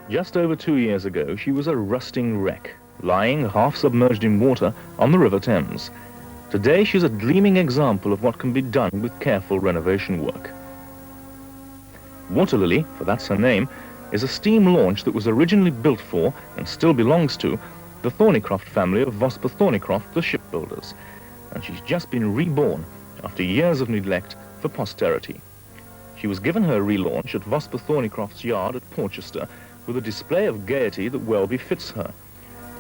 Just over 2 years ago, she was a rusting wreck, lying half submerged in water on the River Thames. Today, she's a gleaming example of what can be done with careful renovation work. Waterlily, for that's her name, is a steam launch that was originally built for, and still belongs to, the Thornycroft family of Vosper Thornycroft, the shipbuilders, and she's just been reborn after years of neglect for posterity. She was given her relaunch at Vosper Thornycroft's yard at Porchester with a display of gaiety that well befits her.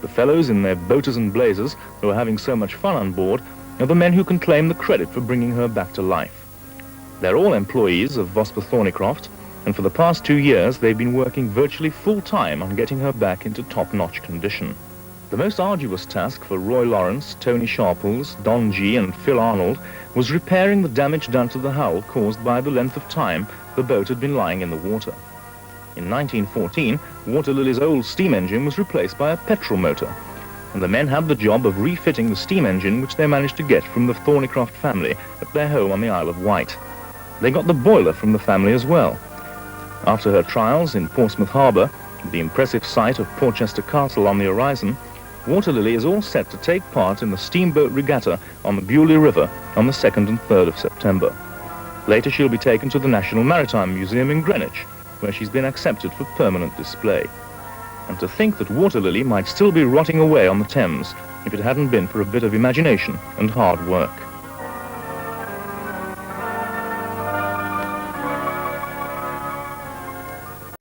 The fellows in their boaters and blazers who are having so much fun on board are the men who can claim the credit for bringing her back to life. They're all employees of Vosper Thornycroft, and for the past 2 years they've been working virtually full-time on getting her back into top-notch condition. The most arduous task for Roy Lawrence, Tony Sharples, Don G. and Phil Arnold was repairing the damage done to the hull caused by the length of time the boat had been lying in the water. In 1914, Waterlily's old steam engine was replaced by a petrol motor, and the men had the job of refitting the steam engine which they managed to get from the Thornycroft family at their home on the Isle of Wight. They got the boiler from the family as well. After her trials in Portsmouth Harbour, the impressive sight of Porchester Castle on the horizon, Waterlily is all set to take part in the steamboat regatta on the Bewley River on the 2nd and 3rd of September. Later she'll be taken to the National Maritime Museum in Greenwich, where she's been accepted for permanent display. And to think that Waterlily might still be rotting away on the Thames if it hadn't been for a bit of imagination and hard work.